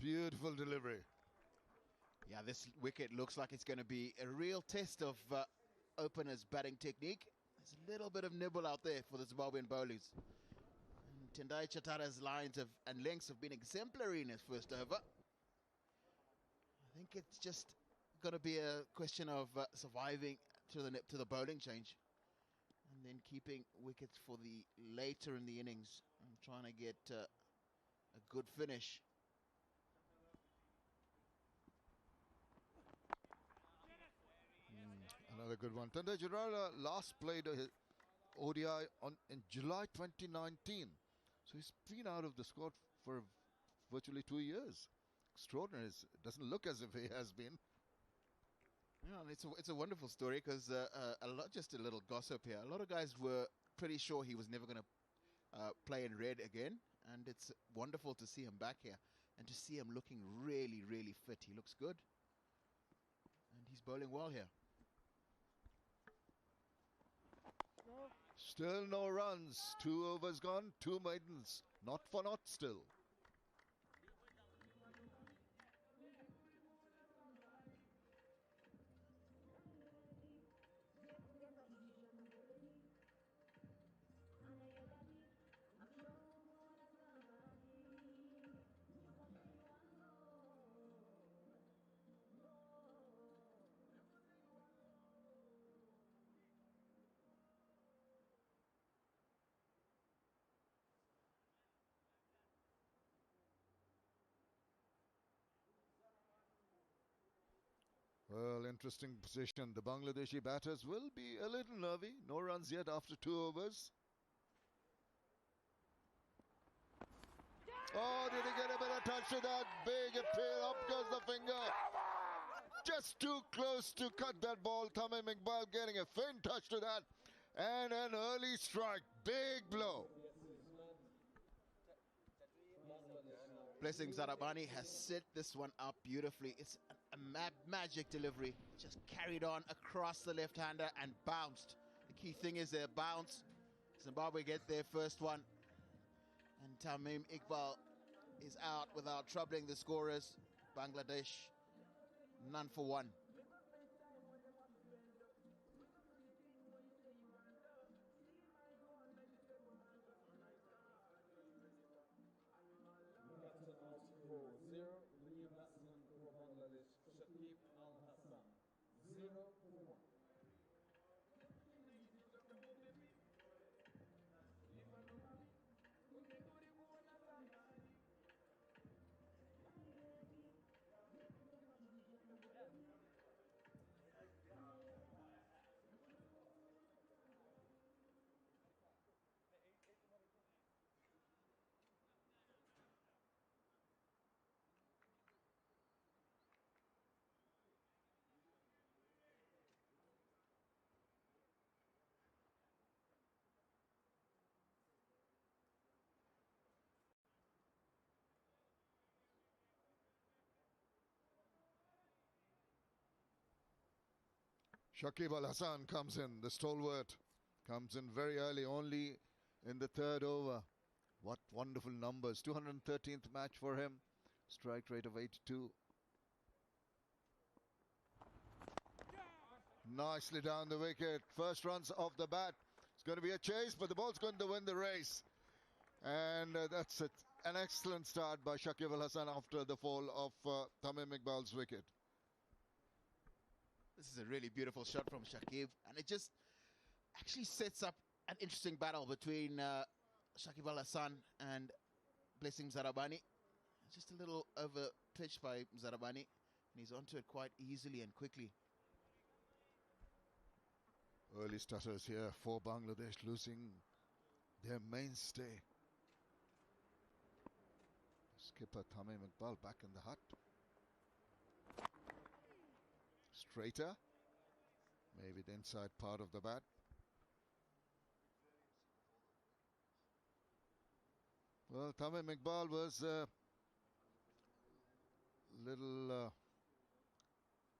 Beautiful delivery. Yeah, this wicket looks like it's going to be a real test of openers' batting technique. There's a little bit of nibble out there for the Zimbabwean bowlers. And Tendai Chatara's lines and lengths have been exemplary in his first over. I think it's just going to be a question of surviving to the bowling change and then keeping wickets for the later in the innings and trying to get a good finish. Another good one. Tendai Chatara last played a ODI in July 2019. So he's been out of the squad for virtually 2 years. Extraordinary. It doesn't look as if he has been. Yeah, and it's a wonderful story because just a little gossip here. A lot of guys were pretty sure he was never going to play in red again, and it's wonderful to see him back here and to see him looking really, really fit. He looks good, and he's bowling well here. Still no runs. 2 overs gone, 2 maidens. Not for naught still. Well, interesting position. The Bangladeshi batters will be a little nervy. No runs yet after 2 overs. Oh, did he get a bit of touch to that? Big appeal. Up goes the finger. Just too close to cut that ball. Tamim Iqbal getting a faint touch to that. And an early strike. Big blow. Blessing Zarabani has set this one up beautifully. It's a magic delivery. Just carried on across the left-hander and bounced. The key thing is their bounce. Zimbabwe get their first one. And Tamim Iqbal is out without troubling the scorers. Bangladesh, none for one. For 0, lead batsman for Bangladesh, Shakib Al Hassan. 0 for 1. Shakib Al Hassan comes in, the stalwart. Comes in very early, only in the 3rd over. What wonderful numbers. 213th match for him. Strike rate of 82. Nicely down the wicket. First runs off the bat. It's going to be a chase, but the ball's going to win the race. And that's it. An excellent start by Shakib Al Hassan after the fall of Tamim Iqbal's wicket. This is a really beautiful shot from Shakib, and it just actually sets up an interesting battle between Shakib Al Hassan and Blessing Zarabani. Just a little over pitched by Zarabani, and he's onto it quite easily and quickly. Early stutters here for Bangladesh, losing their mainstay. Skipper Tamim Iqbal back in the hut. Straighter, maybe the inside part of the bat. Well, Tamim Iqbal was little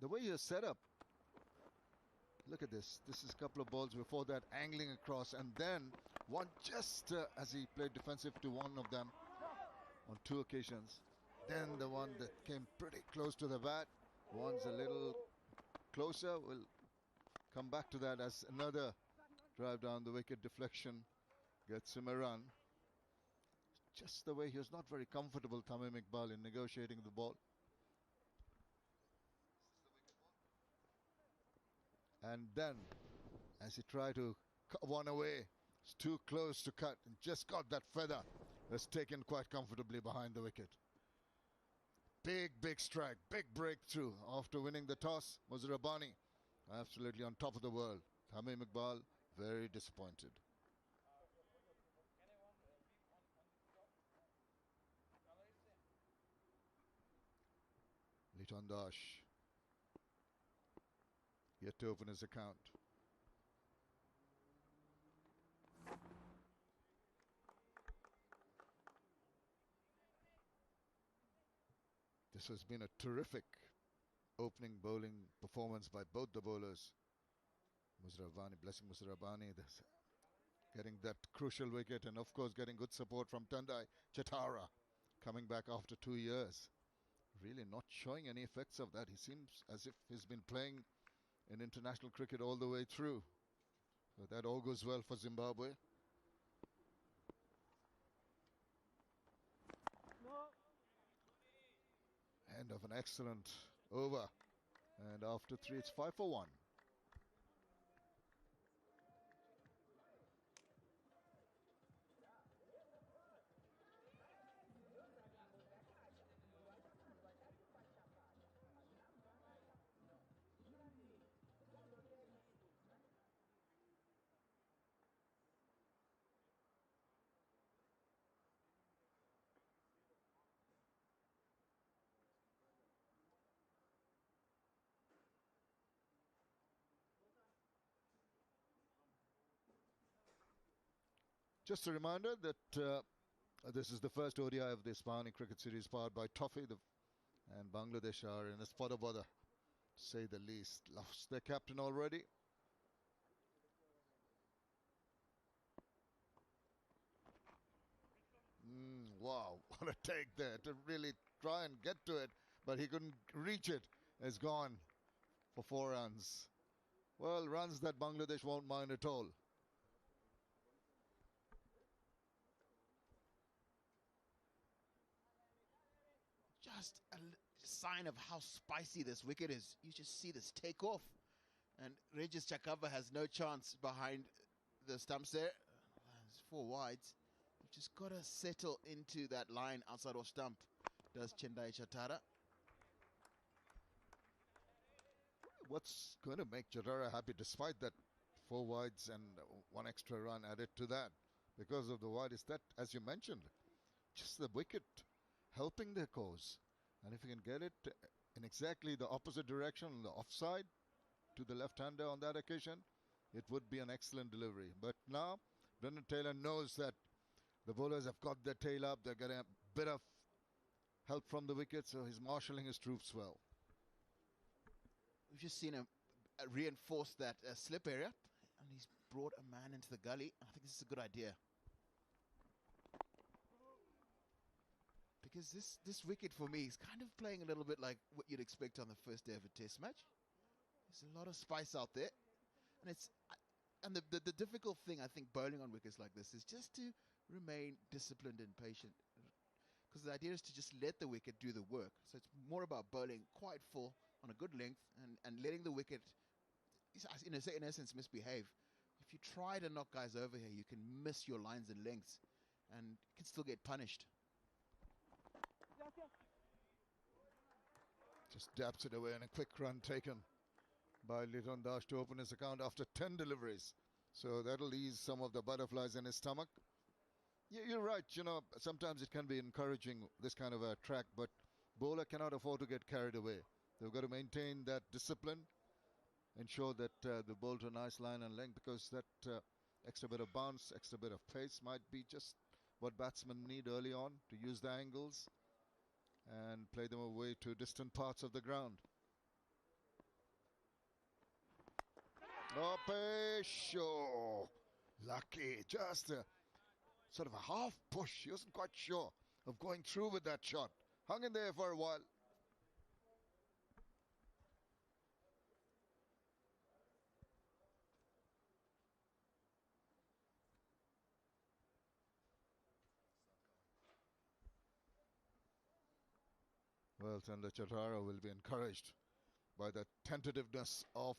the way he was set up. Look at this. This is a couple of balls before that, angling across, and then one just as he played defensive to one of them on 2 occasions. then the one that came pretty close to the bat. One's a little closer. We'll come back to that as another drive down the wicket deflection gets him a run. Just the way he was not very comfortable, Tamim Iqbal, in negotiating the ball. And then, as he tried to cut one away, it's too close to cut and just got that feather. That's taken quite comfortably behind the wicket. Big strike, big breakthrough after winning the toss. Muzarabani absolutely on top of the world. Tamim Iqbal very disappointed. Liton Dash yet to open his account. This has been a terrific opening bowling performance by both the bowlers. Blessing Muzarabani, getting that crucial wicket, and of course getting good support from Tendai Chatara, coming back after 2 years. Really not showing any effects of that. He seems as if he's been playing in international cricket all the way through. So that all goes well for Zimbabwe. End of an excellent over. And after 3, it's 5 for 1. Just a reminder that this is the first ODI of the Ispani Cricket Series powered by Toffee, and Bangladesh are in a spot of bother, to say the least. Lost their captain already. Wow, what a take there to really try and get to it, but he couldn't reach it. It's gone for 4 runs. Well, runs that Bangladesh won't mind at all. Just a sign of how spicy this wicket is. You just see this take off. And Regis Chakava has no chance behind the stumps there. It's 4 wides. You've just got to settle into that line outside off stump, does Tendai Chatara. What's going to make Chatara happy, despite that 4 wides and 1 extra run added to that, because of the wide, is that, as you mentioned, just the wicket helping their cause. And if you can get it in exactly the opposite direction, the offside, to the left-hander on that occasion, it would be an excellent delivery. But now, Brendan Taylor knows that the bowlers have got their tail up. They're getting a bit of help from the wicket, so he's marshalling his troops well. We've just seen him reinforce that slip area, and he's brought a man into the gully. I think this is a good idea. Because this wicket for me is kind of playing a little bit like what you'd expect on the first day of a test match. There's a lot of spice out there. And the difficult thing, I think, bowling on wickets like this is just to remain disciplined and patient. Because the idea is to just let the wicket do the work. So it's more about bowling quite full on a good length and letting the wicket, in essence, misbehave. If you try to knock guys over here, you can miss your lines and lengths and you can still get punished. Just dabs it away, and a quick run taken by Liton Dash to open his account after 10 deliveries. So that'll ease some of the butterflies in his stomach. Yeah, you're right. You know, sometimes it can be encouraging, this kind of a track, but bowler cannot afford to get carried away. They've got to maintain that discipline, ensure that they bowl to a nice line and length, because that extra bit of bounce, extra bit of pace might be just what batsmen need early on to use the angles and play them away to distant parts of the ground. Oh, lucky. Just a sort of a half push. He wasn't quite sure of going through with that shot. hung in there for a while. Well, Chandra Chatara will be encouraged by the tentativeness of